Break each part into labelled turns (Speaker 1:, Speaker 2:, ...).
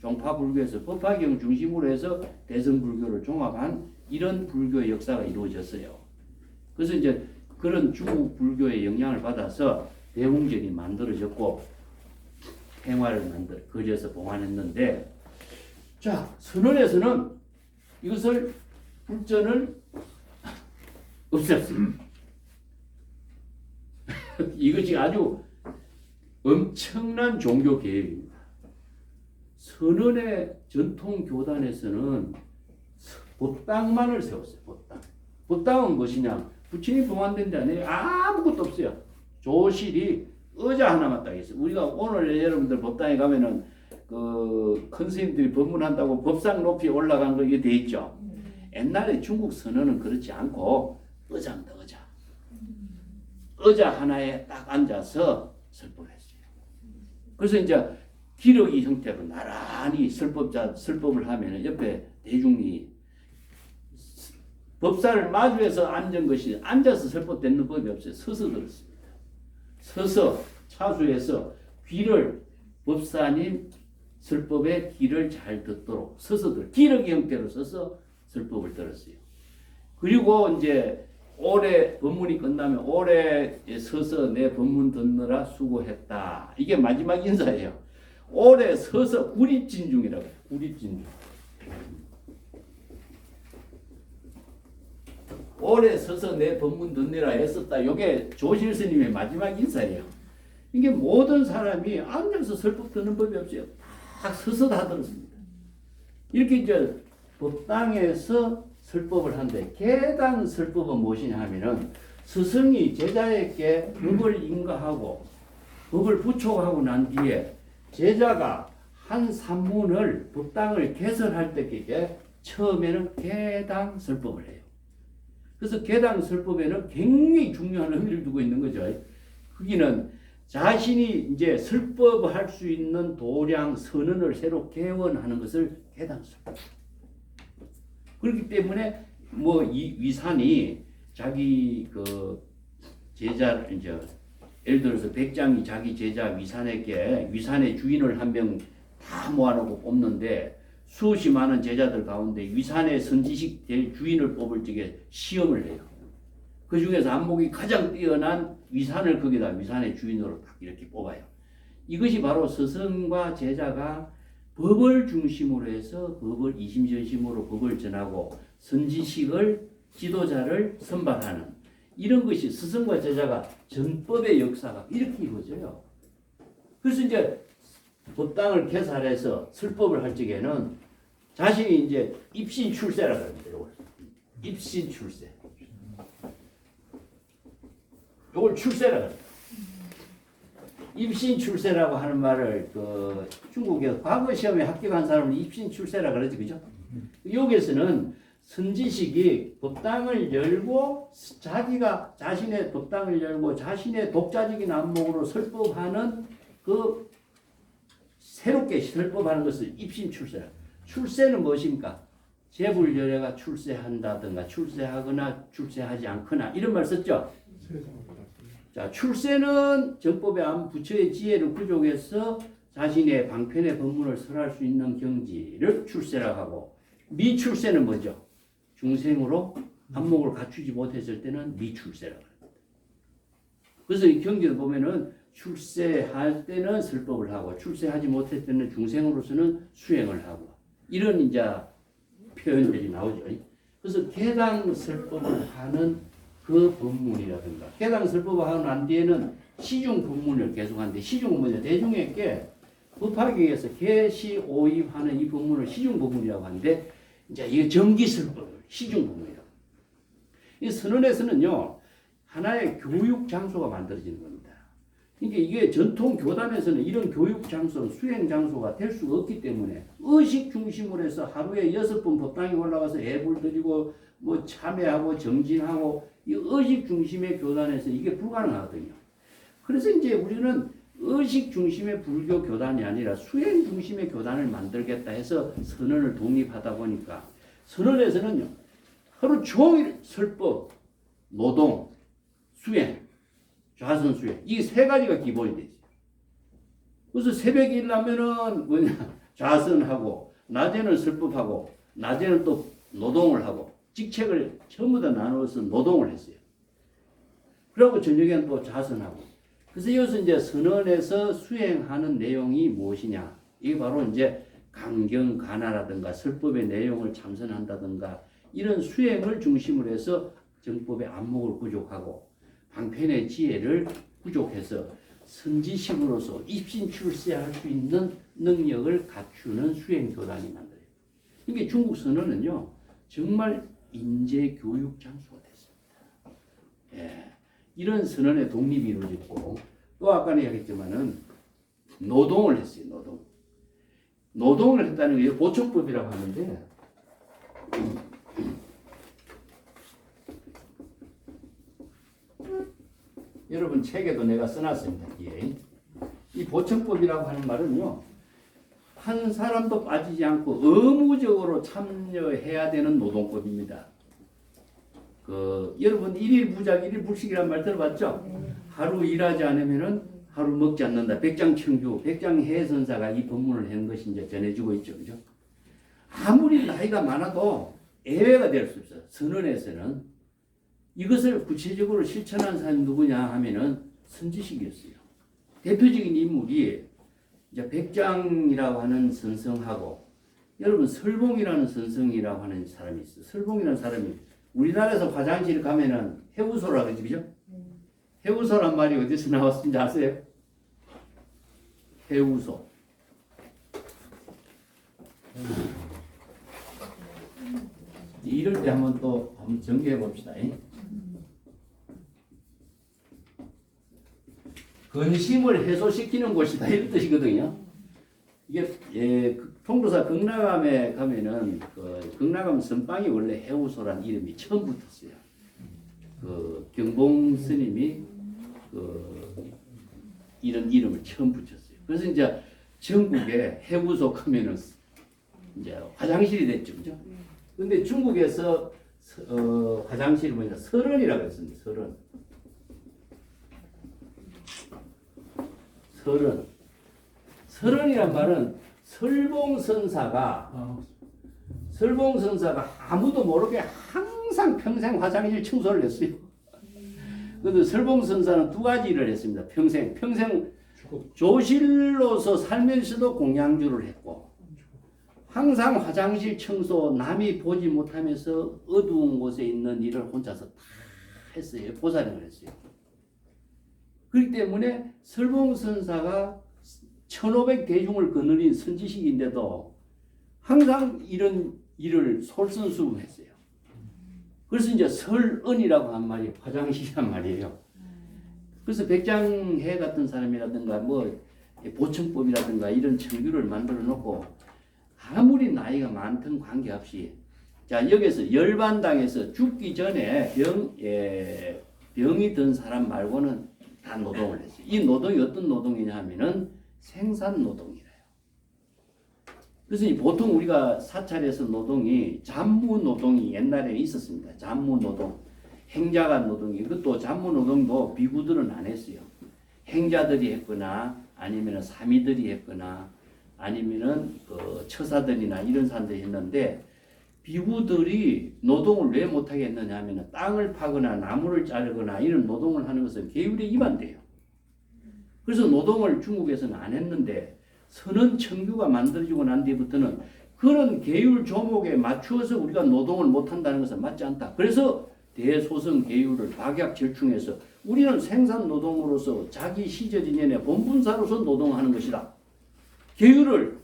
Speaker 1: 종파불교에서 법화경 중심으로 해서 대승불교를 종합한 이런 불교의 역사가 이루어졌어요. 그래서 이제 그런 중국 불교의 영향을 받아서 대웅전이 만들어졌고 행화를 그려서 봉안했는데, 자, 선원에서는 이것을 불전을 없앴습니다. 이것이 아주 엄청난 종교 개혁입니다. 선원의 전통 교단에서는 법당만을 세웠어요. 법당. 법당은 무엇이냐? 부처님 봉안된 데 안에 아무것도 없어요. 조실이 의자 하나만 딱 있어요. 우리가 오늘 여러분들 법당에 가면은 그 큰 스님들이 법문한다고 법상 높이 올라간 거 이게 돼 있죠. 옛날에 중국 선언은 그렇지 않고 의자입니다. 의자 하나에 딱 앉아서 설법했어요. 그래서 이제 기러기 형태로 나란히 설법을 하면은 옆에 대중이 법사를 마주해서 앉은 것이 앉아서 설법되는 법이 없어요. 서서 들었습니다. 서서 차수해서 귀를 법사님 설법의 귀를 잘 듣도록 서서 기러기 형태로 서서 설법을 들었어요. 그리고 이제 올해 법문이 끝나면 올해 서서 내 법문 듣느라 수고했다. 이게 마지막 인사예요. 올해 서서 구립진중이라고 해요. 구립진중. 올해 서서 내 법문 듣느라 했었다. 이게 조실 스님의 마지막 인사예요. 이게 모든 사람이 앉아서 설법 듣는 법이 없어요. 다 서서 다 들었습니다. 이렇게 이제 법당에서 설법을 하는데, 계당 설법은 무엇이냐 하면은 스승이 제자에게 법을 인가하고 법을 부촉하고 난 뒤에 제자가 한 산문을 법당을 개설할 때께 처음에는 계당 설법을 해요. 그래서 계당 설법에는 굉장히 중요한 의미를 두고 있는 거죠. 거기는 자신이 이제 설법할 수 있는 도량 선언을 새로 개원하는 것을 계당 설법. 그렇기 때문에 뭐 이 위산이 자기 그 제자를 이제 예를 들어서 백장이 자기 제자 위산에게 위산의 주인을 한 명 다 모아놓고 뽑는데 수없이 많은 제자들 가운데 위산의 선지식 될 주인을 뽑을 적에 시험을 해요. 그 중에서 안목이 가장 뛰어난 위산을 거기다 위산의 주인으로 딱 이렇게 뽑아요. 이것이 바로 스승과 제자가 법을 중심으로 해서 법을 이심전심으로 법을 전하고 선지식을 지도자를 선발하는 이런 것이 스승과 제자가 전법의 역사가 이렇게 이루어져요. 그래서 이제 법당을 개설해서 설법을 할 적에는 자신이 이제 입신출세라고 합니다. 입신출세. 이걸 출세라고 합니다. 입신출세라고 하는 말을 그 중국에서 과거 시험에 합격한 사람은 입신출세라고 그러지, 그죠? 여기에서는 선지식이 법당을 열고 자기가 자신의 법당을 열고 자신의 독자적인 안목으로 설법하는 그 새롭게 설법하는 것을 입신출세라. 출세는 무엇입니까? 재불열애가 출세한다든가 출세하거나 출세하지 않거나 이런 말 썼죠? 자, 출세는 정법의 안 부처의 지혜를 구족해서 자신의 방편의 법문을 설할 수 있는 경지를 출세라고 하고, 미출세는 뭐죠? 중생으로 안목을 갖추지 못했을 때는 미출세라고 합니다. 그래서 이 경지를 보면은 출세할 때는 설법을 하고 출세하지 못했을 때는 중생으로서는 수행을 하고 이런 이제 표현들이 나오죠. 그래서 계당 설법을 하는 그 법문이라든가 계당 설법을 하고 난 뒤에는 시중 법문을 계속하는데, 시중은 뭐냐? 대중에게 법화경에서 계시 오입하는 이 법문을 시중 법문이라고 하는데, 이제 이게 정기 설법을 시중 법문이라고. 이 선언에서는요 하나의 교육 장소가 만들어지는 겁니다. 그러니까 이게 전통 교단에서는 이런 교육 장소, 수행 장소가 될 수가 없기 때문에 의식 중심으로 해서 하루에 6번 법당에 올라가서 예불 드리고 뭐 참회하고 정진하고 이 의식 중심의 교단에서 이게 불가능하거든요. 그래서 이제 우리는 의식 중심의 불교 교단이 아니라 수행 중심의 교단을 만들겠다 해서 선언을 독립하다 보니까 선언에서는요 하루 종일 설법, 노동, 수행, 좌선수행 이 세 가지가 기본이 되죠. 그래서 새벽에 일어나면은 뭐냐 좌선하고 낮에는 설법하고 낮에는 또 노동을 하고 직책을 전부 다 나누어서 노동을 했어요. 그리고 저녁에는 또 좌선하고. 그래서 여기서 이제 선언에서 수행하는 내용이 무엇이냐? 이게 바로 이제 강경간화라든가 설법의 내용을 참선한다든가 이런 수행을 중심으로 해서 정법의 안목을 구족하고 방편의 지혜를 구족해서 선지식으로서 입신출세할 수 있는 능력을 갖추는 수행교단이 만들어요. 이게 중국 선언은요 정말 인재교육 장소가 됐습니다. 예, 이런 선언의 독립이 이루어졌고 또 아까 얘기했지만은 노동을 했어요. 노동을 했다는 게 보충법이라고 하는데 여러분 책에도 내가 써놨습니다. 예. 이 보충법이라고 하는 말은요 한 사람도 빠지지 않고 의무적으로 참여해야 되는 노동법입니다. 여러분 일일부작 일일불식이란 말 들어봤죠? 하루 일하지 않으면은 하루 먹지 않는다. 백장청주, 백장해선사가 이 법문을 한 것이 이제 전해주고 있죠, 그죠? 아무리 나이가 많아도 예외가 될 수 없어요. 선언에서는 이것을 구체적으로 실천한 사람이 누구냐 하면은 선지식이었어요. 대표적인 인물이 이제 백장이라고 하는 선성하고 여러분 설봉이라는 선성이라고 하는 사람이 있어요. 설봉이라는 사람이 우리나라에서 화장실 가면은 해우소라 그러지, 그죠? 해우소란 말이 어디서 나왔는지 아세요? 해우소. 이럴 때 한번 정리해 봅시다. 근심을 해소시키는 곳이다 이런 뜻이거든요. 이게 통도사 극락암에 가면은 극락암 선방이 원래 해우소란 이름이 처음 붙었어요. 경봉 스님이 이런 이름을 처음 붙였어요. 그래서 이제 전국에 해우소 가면은 이제 화장실이 됐죠, 그죠? 근데 중국에서 화장실이 뭐냐 설원이라고 했습니다. 설원이란 말은 설봉선사가 아무도 모르게 항상 평생 화장실 청소를 했어요. 그런데 설봉선사는 두 가지 일을 했습니다. 평생 조실로서 살면서도 공양주를 했고 항상 화장실 청소 남이 보지 못하면서 어두운 곳에 있는 일을 혼자서 다 했어요. 보살행을 했어요. 그렇기 때문에 설봉선사가 1500대중을 거느린 선지식인데도 항상 이런 일을 솔선수범했어요. 그래서 이제 설은이라고 한 말이 화장실이란 말이에요. 그래서 백장해 같은 사람이라든가 뭐 보청법이라든가 이런 청규를 만들어 놓고 아무리 나이가 많든 관계없이 자 여기서 열반당에서 죽기 전에 병이 든 사람 말고는 다 노동을 했어요. 이 노동이 어떤 노동이냐 하면은 생산 노동이래요. 그래서 보통 우리가 사찰에서 노동이 잡무 노동이 옛날에 있었습니다. 잡무 노동, 행자가 노동이 이것도 잡무 노동도 비구들은 안 했어요. 행자들이 했거나 아니면은 사미들이 했거나 아니면은 처사들이나 이런 사람들이 했는데 비구들이 노동을 왜 못하게 했느냐 하면 땅을 파거나 나무를 자르거나 이런 노동을 하는 것은 계율에 위반돼요. 그래서 노동을 중국에서는 안 했는데 선언 청규가 만들어지고 난 뒤부터는 그런 계율 조목에 맞추어서 우리가 노동을 못한다는 것은 맞지 않다. 그래서 대소성 계율을 박약절충해서 우리는 생산 노동으로서 자기 시저진연의 본분사로서 노동하는 것이다. 계율을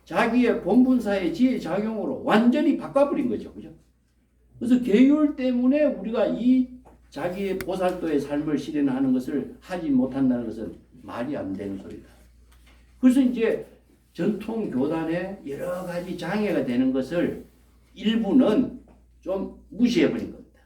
Speaker 1: 자기의 본분사의 지혜 작용으로 완전히 바꿔버린 거죠. 그죠? 그래서 계율 때문에 우리가 이 자기의 보살도의 삶을 실현하는 것을 하지 못한다는 것은 말이 안 되는 소리다. 그래서 이제 전통 교단에 여러 가지 장애가 되는 것을 일부는 좀 무시해버린 겁니다.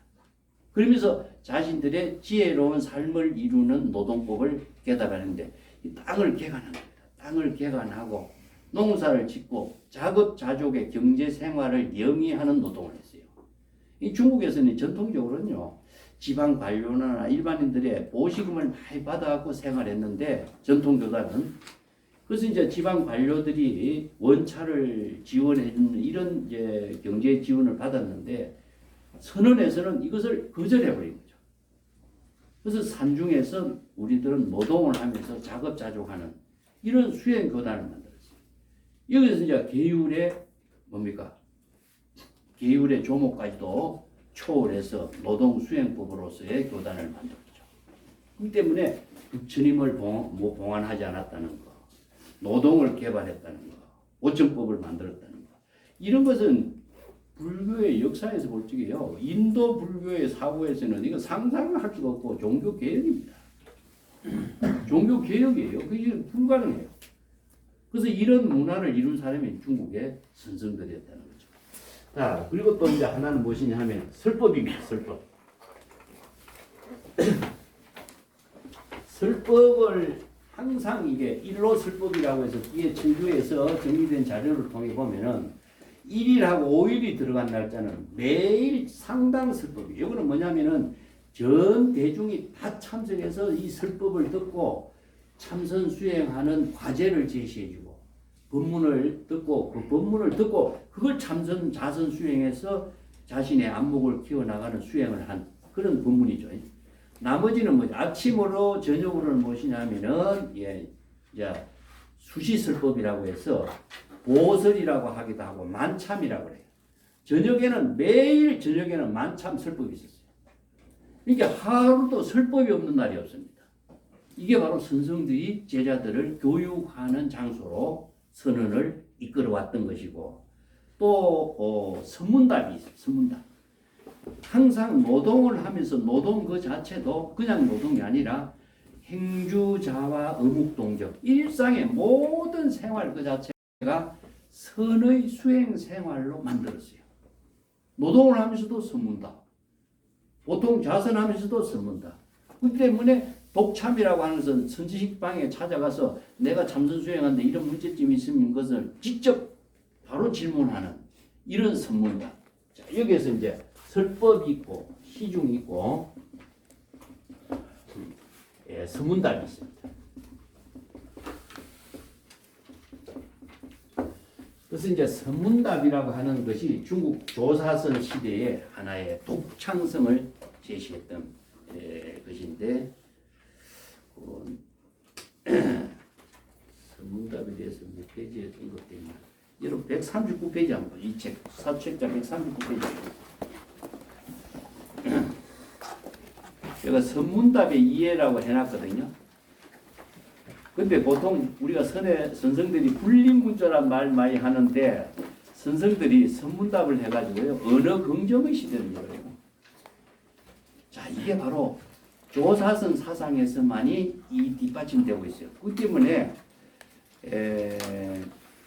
Speaker 1: 그러면서 자신들의 지혜로운 삶을 이루는 노동법을 깨달았는데 이 땅을 개간한 겁니다. 땅을 개간하고 농사를 짓고 자급자족의 경제생활을 영위하는 노동을 했어요. 이 중국에서는 전통적으로는요. 지방 관료나 일반인들의 보시금을 많이 받아갖고 생활했는데 전통교단은 그래서 이제 지방 관료들이 원차를 지원해주는 이런 이제 경제 지원을 받았는데 선언에서는 이것을 거절해버린 거죠. 그래서 산중에서 우리들은 노동을 하면서 자급자족하는 이런 수행 교단을 만들었어요. 여기서 이제 계율의 뭡니까? 계율의 조목까지도 초월해서 노동 수행법으로서의 교단을 만들었죠. 그렇기 때문에 부처님을 봉안하지 않았다는 거, 노동을 개발했다는 거, 오천법을 만들었다는 거, 이런 것은 불교의 역사에서 볼 적에요. 인도 불교의 사고에서는 이거 상상할 수가 없고 종교 개혁입니다. 종교 개혁이에요. 그게 불가능해요. 그래서 이런 문화를 이룬 사람이 중국의 선성들이었다는 거죠. 자, 그리고 또 이제 하나는 무엇이냐 하면 설법입니다. 설법. 설법을 항상 이게 일로 설법이라고 해서 뒤에 청주에서 정리된 자료를 통해 보면은 1일하고 5일이 들어간 날짜는 매일 상당 설법이에요. 이거는 뭐냐면은 전 대중이 다 참석해서 이 설법을 듣고 참선 수행하는 과제를 제시해주고 법문을 듣고 그 법문을 듣고 그걸 참선 자선 수행해서 자신의 안목을 키워나가는 수행을 한 그런 법문이죠. 나머지는 뭐죠? 아침으로 저녁으로는 무엇이냐면은 수시설법이라고 해서 보설이라고 하기도 하고 만참이라고 해요. 저녁에는 매일 저녁에는 만참 설법이 있었어요. 그러니까 하루도 설법이 없는 날이 없습니다. 이게 바로 선성들이 제자들을 교육하는 장소로 선언을 이끌어왔던 것이고 또 선문답이 있어요. 선문답. 항상 노동을 하면서 노동 그 자체도 그냥 노동이 아니라 행주자와 어묵동적 일상의 모든 생활 그 자체가 선의 수행 생활로 만들었어요. 노동을 하면서도 선문답. 보통 자선하면서도 선문답. 그렇기 때문에 독참이라고 하는 것은 선지식방에 찾아가서 내가 참선 수행하는데 이런 문제점이 있으면 것을 직접 바로 질문하는 이런 선문답. 자, 여기에서 이제 설법이 있고 시중이 있고 선문답이 있습니다. 그래서 이제 선문답이라고 하는 것이 중국 조사선 시대의 하나의 독창성을 제시했던 것인데 선문답에 대해서 몇 페이지에 언급되나? 여러분 139페이지 한번 이 책 사책자 139페이지. 제가 선문답의 이해라고 해놨거든요. 근데 보통 우리가 선성들이 불림문자란 말 많이 하는데 선성들이 선문답을 해가지고요 언어 긍정의 시대를 열어요. 자, 이게 바로 조사선 사상에서만이 이 뒷받침되고 있어요. 그렇기 때문에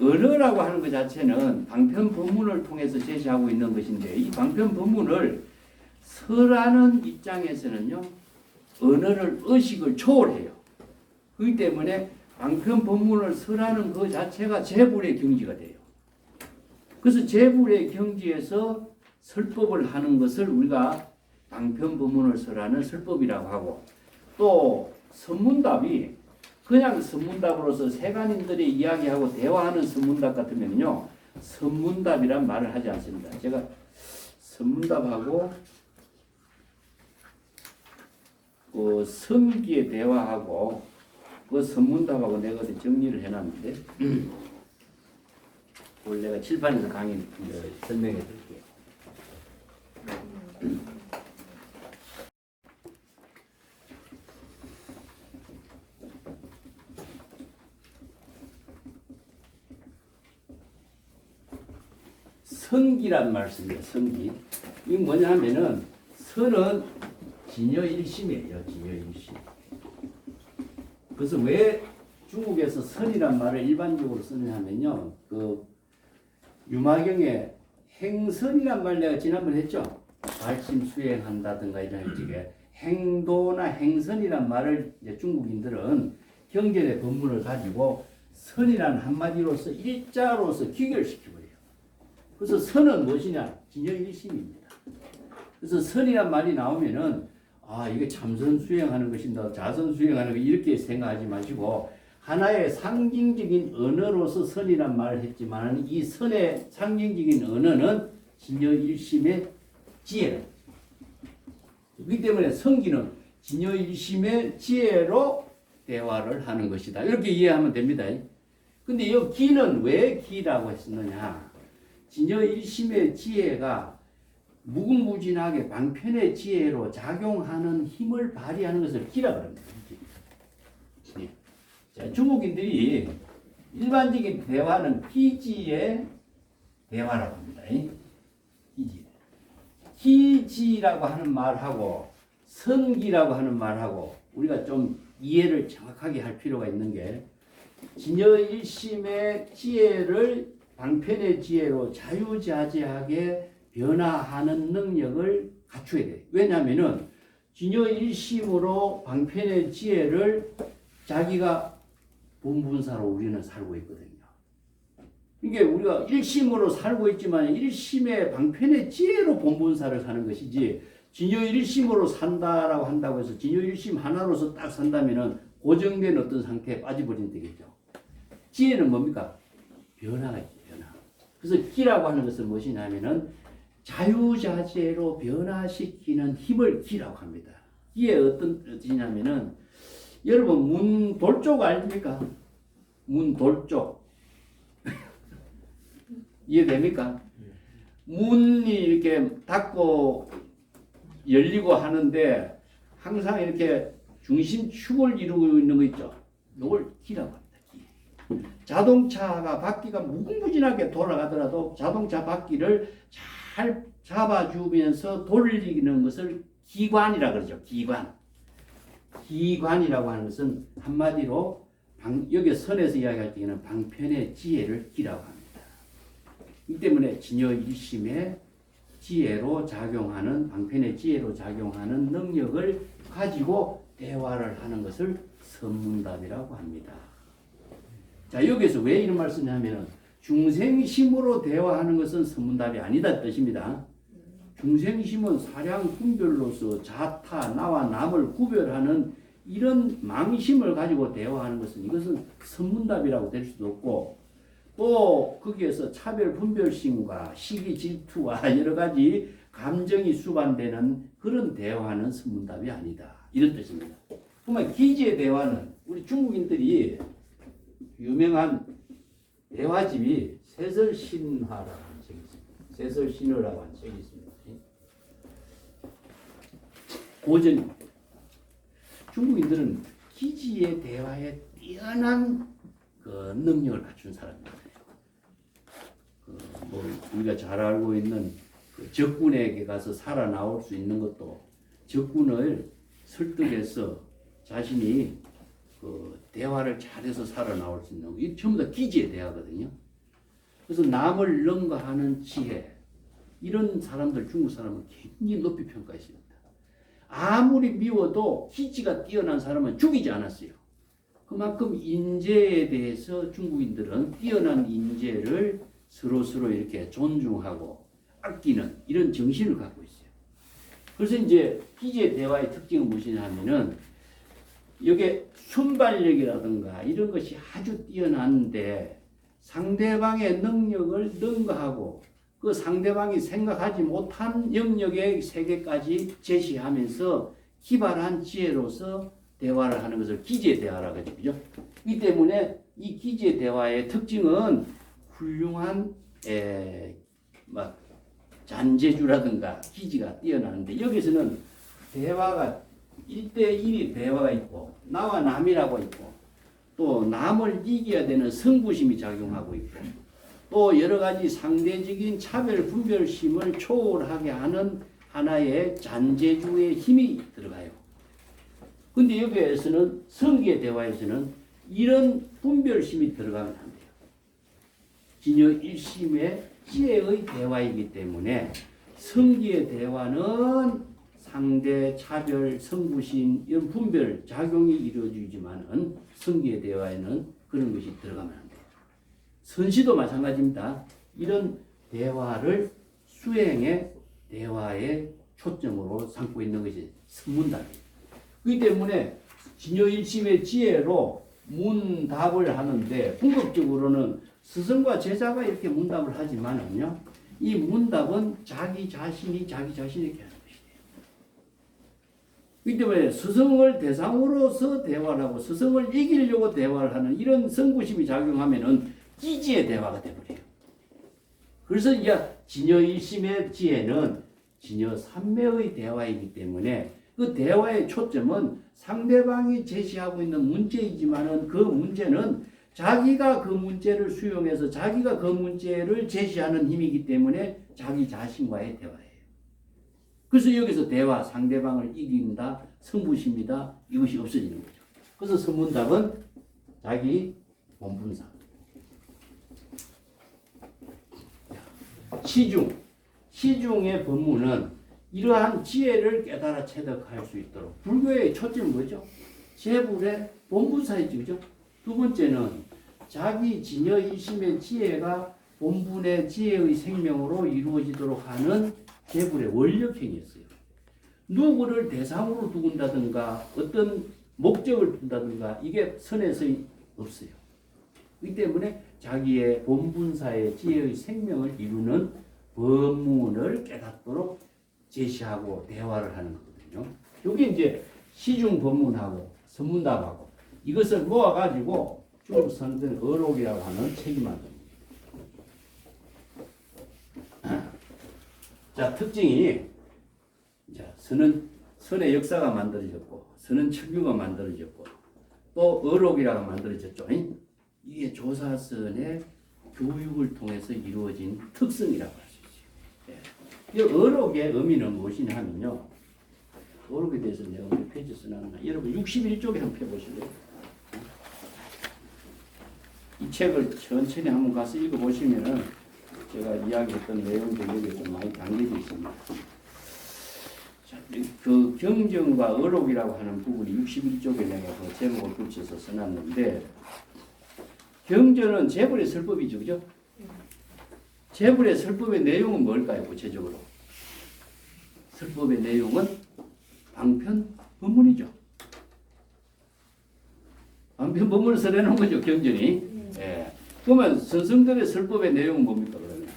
Speaker 1: 언어라고 하는 것 자체는 방편 법문을 통해서 제시하고 있는 것인데 이 방편 법문을 설하는 입장에서는요 언어를 의식을 초월해요. 그렇기 때문에 방편 법문을 설하는 그 자체가 제불의 경지가 돼요. 그래서 제불의 경지에서 설법을 하는 것을 우리가 방편 법문을 설하는 설법이라고 하고 또 선문답이 그냥 선문답으로서 세간인들이 이야기하고 대화하는 선문답 같으면요 선문답이란 말을 하지 않습니다. 제가 선문답하고 그 성기의 대화하고 그 선문답하고 내가 어디 정리를 해놨는데 오늘 내가 칠판에서 강의 설명해 드릴게요. 선기란 말씀이에요. 선기. 이게 뭐냐 하면은 선은 진여일심이에요. 진여일심. 그래서 왜 중국에서 선이란 말을 일반적으로 쓰느냐면요. 그 유마경에 행선이란 말 내가 지난번 했죠. 발심 수행한다든가 이런 식의 행도나 행선이란 말을 이제 중국인들은 경전의 법문을 가지고 선이란 한마디로서 일자로서 귀결시키고 그래서 선은 무엇이냐? 진여일심입니다. 그래서 선이란 말이 나오면은 이게 참선 수행하는 것인가 자선 수행하는 거 이렇게 생각하지 마시고 하나의 상징적인 언어로서 선이란 말을 했지만 이 선의 상징적인 언어는 진여일심의 지혜라. 그렇기 때문에 성기는 진여일심의 지혜로 대화를 하는 것이다. 이렇게 이해하면 됩니다. 근데 이 기는 왜 기라고 했었느냐? 진여일심의 지혜가 무궁무진하게 방편의 지혜로 작용하는 힘을 발휘하는 것을 기라고 합니다. 자, 중국인들이 일반적인 대화는 기지의 대화라고 합니다. 기지. 기지라고 하는 말하고 선기라고 하는 말하고 우리가 좀 이해를 정확하게 할 필요가 있는 게 진여일심의 지혜를 방편의 지혜로 자유자재하게 변화하는 능력을 갖춰야 돼요. 왜냐하면은 진여일심으로 방편의 지혜를 자기가 본분사로 우리는 살고 있거든요. 이게 우리가 일심으로 살고 있지만 일심의 방편의 지혜로 본분사를 사는 것이지 진여일심으로 산다라고 한다고 해서 진여일심 하나로서 딱 산다면은 고정된 어떤 상태에 빠져버리면 되겠죠. 지혜는 뭡니까? 변화가 있죠. 변화. 그래서 기라고 하는 것은 무엇이냐면은 자유자재로 변화시키는 힘을 기라고 합니다. 기의 어떤 뜻이냐면은 여러분 문돌쪽 아닙니까? 문돌쪽 이해됩니까? 문이 이렇게 닫고 열리고 하는데 항상 이렇게 중심축을 이루고 있는 거 있죠. 이걸 기라고 합니다. 기. 자동차가 바퀴가 무궁무진하게 돌아가더라도 자동차 바퀴를 잘 잡아주면서 돌리는 것을 기관이라 그러죠. 기관. 기관이라고 하는 것은 한마디로 여기 선에서 이야기할 때는 방편의 지혜를 기라고 합니다. 이 때문에 진여일심의 지혜로 작용하는 방편의 지혜로 작용하는 능력을 가지고 대화를 하는 것을 선문답이라고 합니다. 자, 여기서 왜 이런 말씀을 하면은 중생심으로 대화하는 것은 선문답이 아니다 뜻입니다. 중생심은 사량 분별로서 자타 나와 남을 구별하는 이런 망심을 가지고 대화하는 것은 이것은 선문답이라고 될 수도 없고 또 거기에서 차별 분별심과 시기 질투와 여러 가지 감정이 수반되는 그런 대화는 선문답이 아니다. 이런 뜻입니다. 그러면 기지의 대화는 우리 중국인들이 유명한 대화집이 세설신화라고 하는 책이 있습니다. 세설신화라고 하는 책이 있습니다. 고전 중국인들은 기지의 대화에 뛰어난 그 능력을 갖춘 사람입니다. 뭐 우리가 잘 알고 있는 그 적군에게 가서 살아나올 수 있는 것도 적군을 설득해서 자신이 그 대화를 잘해서 살아나올 수 있는 거. 이 전부 다 기지의 대화거든요. 그래서 남을 능가하는 지혜 이런 사람들 중국 사람은 굉장히 높이 평가했습니다. 아무리 미워도 기지가 뛰어난 사람은 죽이지 않았어요. 그만큼 인재에 대해서 중국인들은 뛰어난 인재를 서로 이렇게 존중하고 아끼는 이런 정신을 갖고 있어요. 그래서 이제 기지의 대화의 특징은 무엇이냐 하면은 여기에 순발력이라든가 이런 것이 아주 뛰어난데 상대방의 능력을 능가하고 그 상대방이 생각하지 못한 영역의 세계까지 제시하면서 기발한 지혜로서 대화를 하는 것을 기지의 대화라고 하죠. 그죠? 이 때문에 이 기지의 대화의 특징은 훌륭한 잔재주라든가 기지가 뛰어나는데 여기서는 대화가 1대1이 대화가 있고 나와 남이라고 있고 또 남을 이겨야 되는 승부심이 작용하고 있고 또 여러 가지 상대적인 차별 분별심을 초월하게 하는 하나의 잔재주의 힘이 들어가요. 근데 여기에서는 성기의 대화에서는 이런 분별심이 들어가면 안 돼요. 진여일심의 지혜의 대화이기 때문에 성기의 대화는 상대, 차별, 성부심 이런 분별 작용이 이루어지지만은 성기의 대화에는 그런 것이 들어가면 안 돼요. 선시도 마찬가지입니다. 이런 대화를 수행의 대화의 초점으로 삼고 있는 것이 선문답이에요. 그렇기 때문에 진여일심의 지혜로 문답을 하는데 궁극적으로는 스승과 제자가 이렇게 문답을 하지만은요, 이 문답은 자기 자신에게 하는 것이에요. 그렇기 때문에 스승을 대상으로서 대화를 하고 스승을 이기려고 대화를 하는 이런 성구심이 작용하면은 지지의 대화가 되버려요. 그래서 이제 진여일심의 지혜는 진여 삼매의 대화이기 때문에 그 대화의 초점은 상대방이 제시하고 있는 문제이지만은 그 문제는 자기가 그 문제를 수용해서 자기가 그 문제를 제시하는 힘이기 때문에 자기 자신과의 대화예요. 그래서 여기서 대화, 상대방을 이긴다, 성부심이다, 이것이 없어지는 거죠. 그래서 선문답은 자기 본분상. 시중의 법문은 이러한 지혜를 깨달아 체득할 수 있도록 불교의 초점은 뭐죠? 재불의 본분사이죠. 그죠? 두 번째는 자기 진여이심의 지혜가 본분의 지혜의 생명으로 이루어지도록 하는 재불의 원력행위였어요. 누구를 대상으로 두군다든가 어떤 목적을 둔다든가 이게 선에서 없어요. 그렇기 때문에 자기의 본분사의 지혜의 생명을 이루는 법문을 깨닫도록 제시하고 대화를 하는 거거든요. 여기 이제 시중 법문하고 선문답하고 이것을 모아가지고 중국 선된 어록이라고 하는 책이 만듭니다. 자, 특징이 선의 역사가 만들어졌고 선은 철교가 만들어졌고 또 어록이라고 만들어졌죠. 이게 조사선의 교육을 통해서 이루어진 특성이라고 할 수 있어요. 이 어록의 의미는 무엇이냐 하면요. 어록에 대해서 내가 몇 페이지 써놨나. 여러분 61쪽에 한번 펴보실래요? 이 책을 천천히 한번 가서 읽어보시면은 제가 이야기했던 내용들이 여기에 좀 많이 담겨져 있습니다. 자, 그 경전과 어록이라고 하는 부분이 61쪽에 내가 그 제목을 붙여서 써놨는데 경전은 재불의 설법이죠. 그죠? 재불의 설법의 내용은 뭘까요? 구체적으로. 설법의 내용은 방편 법문이죠. 방편 법문을 써내놓은 거죠. 경전이. 예. 그러면 선성들의 설법의 내용은 뭡니까? 그러면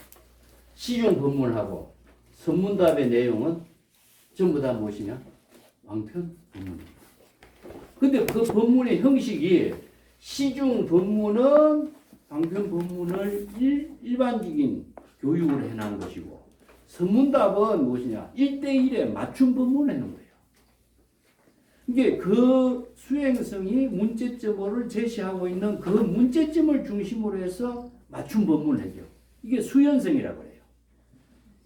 Speaker 1: 시중 법문하고 선문답의 내용은 전부 다 무엇이냐? 방편 법문입니다. 근데 그 법문의 형식이 시중 법문은 방편 법문을 일반적인 교육을 해놓은 것이고 선문답은 무엇이냐? 1대1에 맞춤 법문을 해놓은 거예요. 이게 그 수행성이 문제점을 제시하고 있는 그 문제점을 중심으로 해서 맞춤 법문을 해요. 이게 수연성이라고 해요.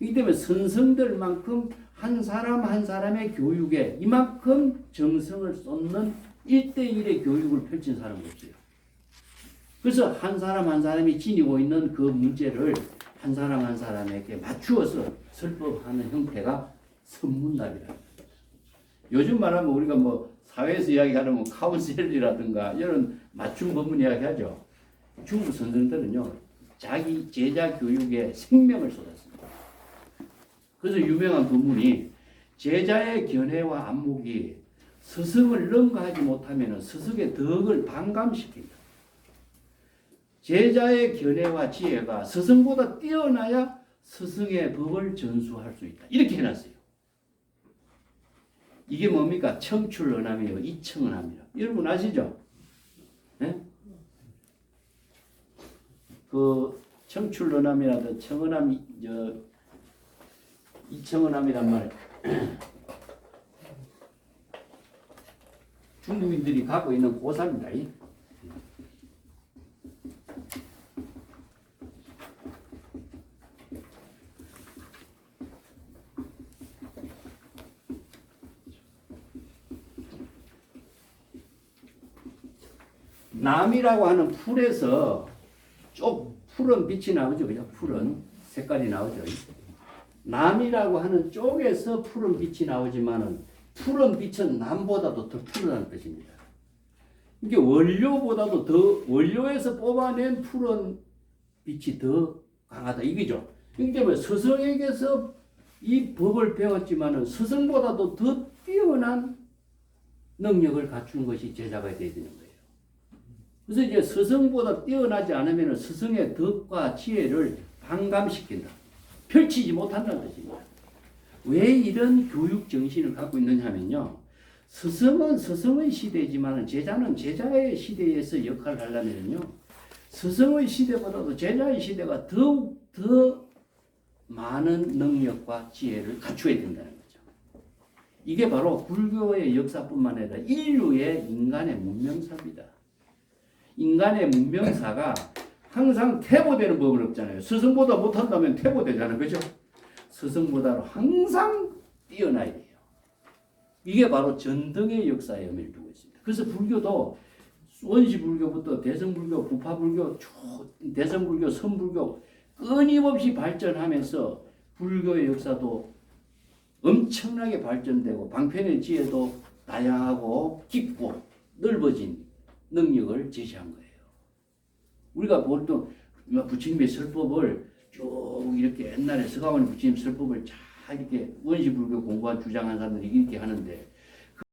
Speaker 1: 이기 때문에 선성들만큼 한 사람 한 사람의 교육에 이만큼 정성을 쏟는 1대1의 교육을 펼친 사람이 없어요. 그래서 한 사람 한 사람이 지니고 있는 그 문제를 한 사람 한 사람에게 맞추어서 설법하는 형태가 선문답이라는 거예요. 요즘 말하면 우리가 뭐 사회에서 이야기하는 뭐 카운셀이라든가 이런 맞춤 법문 이야기하죠. 중국 선생들은요 자기 제자 교육에 생명을 쏟았습니다. 그래서 유명한 법문이 제자의 견해와 안목이 스승을 능가하지 못하면 스승의 덕을 반감시킨다. 제자의 견해와 지혜가 스승보다 뛰어나야 스승의 법을 전수할 수 있다. 이렇게 해놨어요. 이게 뭡니까? 청출어남이요. 이청어남이요. 여러분 아시죠? 네? 그 청출어남이라든 청어남, 이청어남이란 말 중국인들이 갖고 있는 고사입니다. 남이라고 하는 풀에서 쪽 푸른 빛이 나오죠. 그죠? 푸른 색깔이 나오죠. 남이라고 하는 쪽에서 푸른 빛이 나오지만은 푸른 빛은 남보다도 더 푸르다는 뜻입니다. 이게 원료보다도 더 원료에서 뽑아낸 푸른 빛이 더 강하다 이거죠. 그렇기 때문에 스승에게서 이 법을 배웠지만은 스승보다도 더 뛰어난 능력을 갖춘 것이 제자가 되어야 되는 거예요. 그래서 이제 스승보다 뛰어나지 않으면 스승의 덕과 지혜를 반감시킨다. 펼치지 못한다는 뜻입니다. 왜 이런 교육 정신을 갖고 있느냐면요. 스승은 스승의 시대지만 제자는 제자의 시대에서 역할을 하려면요. 스승의 시대보다도 제자의 시대가 더욱 더 많은 능력과 지혜를 갖추어야 된다는 거죠. 이게 바로 불교의 역사뿐만 아니라 인류의 인간의 문명사입니다. 인간의 문명사가 항상 퇴보되는 법은 없잖아요. 스승보다 못한다면 퇴보되잖아요. 그죠? 스승보다는 항상 뛰어나야 돼요. 이게 바로 전등의 역사의 의미를 두고 있습니다. 그래서 불교도 원시불교부터 대성불교, 부파불교, 대성불교, 선불교 끊임없이 발전하면서 불교의 역사도 엄청나게 발전되고 방편의 지혜도 다양하고 깊고 넓어진 능력을 제시한 거예요. 우리가 보통 부처님의 설법을 쭉 이렇게 옛날에 서가모니 부처님 설법을 잘 이렇게 원시불교 공부한 주장한 사람들이 이렇게 하는데